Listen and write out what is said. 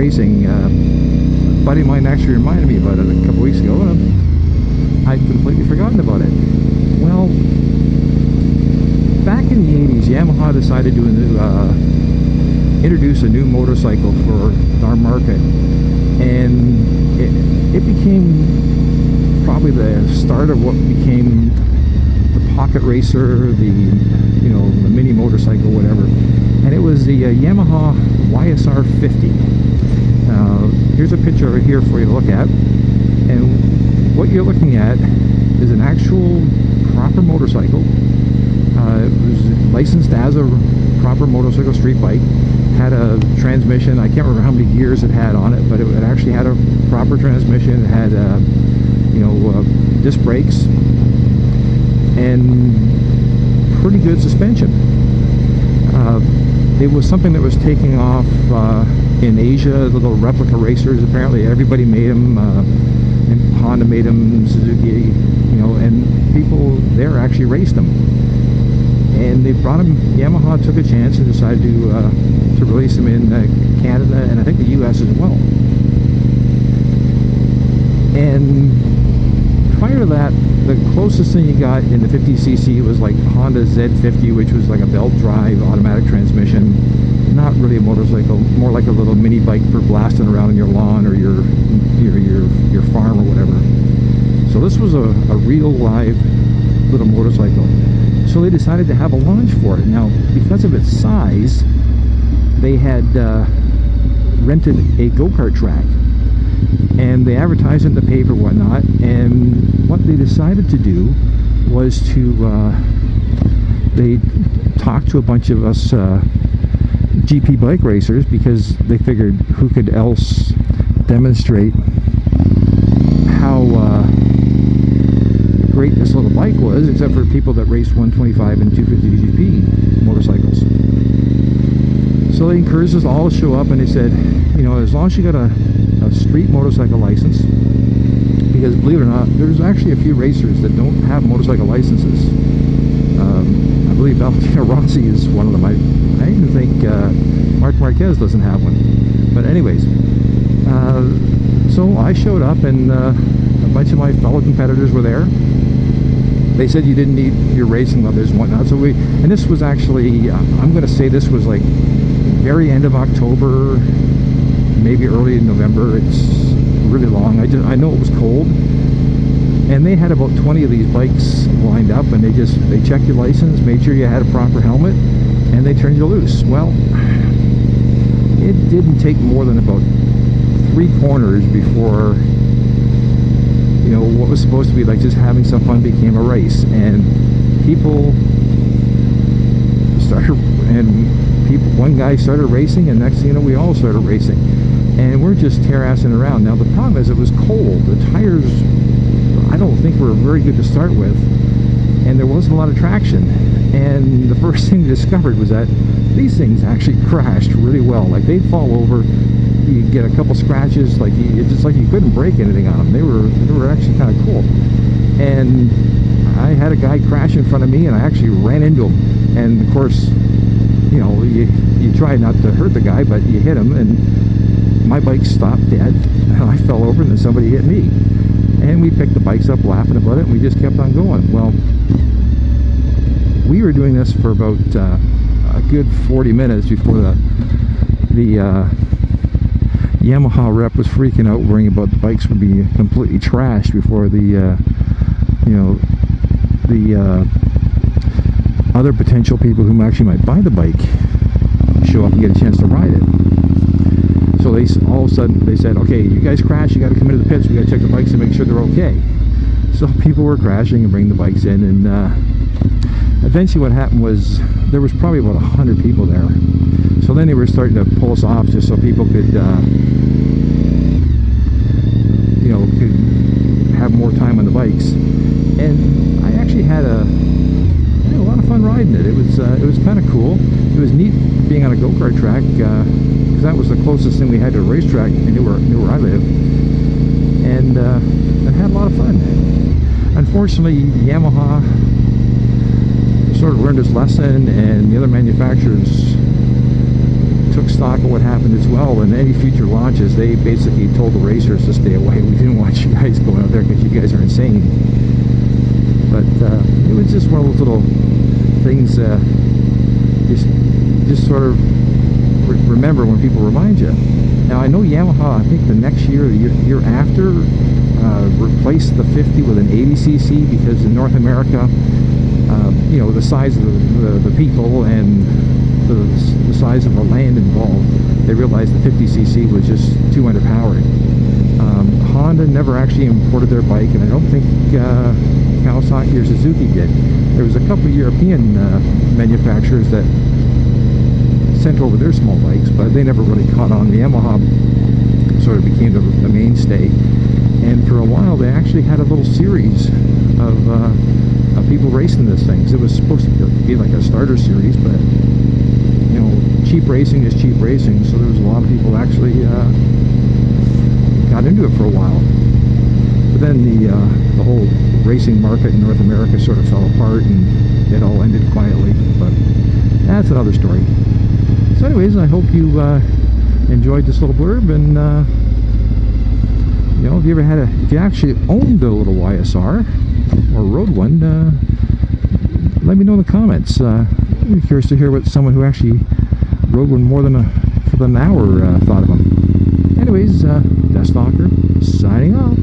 racing. A buddy of mine actually reminded me about it a couple weeks ago, and I'd completely forgotten about it. Well, back in the 80s, Yamaha decided to introduce a new motorcycle for our market, and it became probably the start of what became the pocket racer, the mini motorcycle, whatever. And it was the Yamaha YSR50. Here's a picture over here for you to look at, and what you're looking at is an actual proper motorcycle. It was licensed as a proper motorcycle street bike. Had a transmission. I can't remember how many gears it had on it, but it actually had a proper transmission. It had disc brakes and pretty good suspension. It was something that was taking off in Asia. The little replica racers, apparently everybody made them. Honda made them, Suzuki, and people there actually raced them. And they brought them. Yamaha took a chance and decided to release them in Canada and I think the US as well. And prior to that, the closest thing you got in the 50cc was like Honda Z50, which was like a belt drive automatic transmission. Not really a motorcycle, more like a little mini bike for blasting around in your lawn or your farm or whatever. So this was a real live little motorcycle. So they decided to have a launch for it. Now, because of its size, they had rented a go-kart track, and they advertised it in the paper, whatnot. And what they decided to do was they talked to a bunch of us GP bike racers, because they figured who could else demonstrate how great this little bike was, except for people that race 125 and 250 GP motorcycles. So they encouraged us all to show up, and they said, as long as you got a street motorcycle license, because believe it or not, there's actually a few racers that don't have motorcycle licenses. I believe Valentino Rossi is one of them. I even think Marc Marquez doesn't have one. But anyways, so I showed up, and a bunch of my fellow competitors were there. They said you didn't need your racing leathers and whatnot. So and this was actually, I'm going to say this was like very end of October, maybe early in November. It's really long. I know it was cold, and they had about 20 of these bikes lined up, and they checked your license, made sure you had a proper helmet, and they turned you loose. Well, it didn't take more than about 3 corners before what was supposed to be like just having some fun became a race, and one guy started racing, and next thing you know, we all started racing, and we're just tear-assing around. Now the problem is, it was cold. The tires, I don't think, were very good to start with, and there wasn't a lot of traction. And the first thing we discovered was that these things actually crashed really well. Like, they'd fall over, you get a couple scratches, like it's just like you couldn't break anything on them. They were actually kind of cool. And I had a guy crash in front of me, and I actually ran into him. And of course, you try not to hurt the guy, but you hit him, and my bike stopped dead, and I fell over, and then somebody hit me. And we picked the bikes up laughing about it, and we just kept on going. Well, we were doing this for about a good 40 minutes before the Yamaha rep was freaking out, worrying about the bikes would be completely trashed before the other potential people who actually might buy the bike show up and get a chance to ride it. So they all of a sudden they said, okay, you guys crashed, you got to come into the pits, we got to check the bikes and make sure they're okay. So people were crashing and bringing the bikes in, and eventually what happened was there was probably about 100 people there. So then they were starting to pull us off just so people could could have more time on the bikes. And I actually had a lot of fun riding it. It was kind of cool. It was neat being on a go-kart track, because that was the closest thing we had to a racetrack near where I live. And I had a lot of fun. Unfortunately, Yamaha sort of learned its lesson, and the other manufacturers took stock of what happened as well, and any future launches, they basically told the racers to stay away. We didn't want you guys going out there because you guys are insane. But it was just one of those little things, just sort of remember when people remind you. Now I know Yamaha, I think the next year, the year after, replaced the 50 with an 80cc because in North America, you know, the size of the people and the size of the land involved, they realized the 50cc was just too underpowered. Honda never actually imported their bike, and I don't think Kawasaki or Suzuki did. There was a couple of European manufacturers that sent over their small bikes, but they never really caught on. The Yamaha sort of became the mainstay, and for a while they actually had a little series of people racing these things. It was supposed to be like a starter series, but you know, cheap racing is cheap racing, so there was a lot of people actually got into it for a while. But then the whole racing market in North America sort of fell apart, and it all ended quietly. But that's another story. So anyways, I hope you enjoyed this little blurb, and you know, if you actually owned a little YSR or rode one, let me know in the comments. I'm curious to hear what someone who actually rode one more than an hour thought of them. Anyways, DeathsStalker signing off.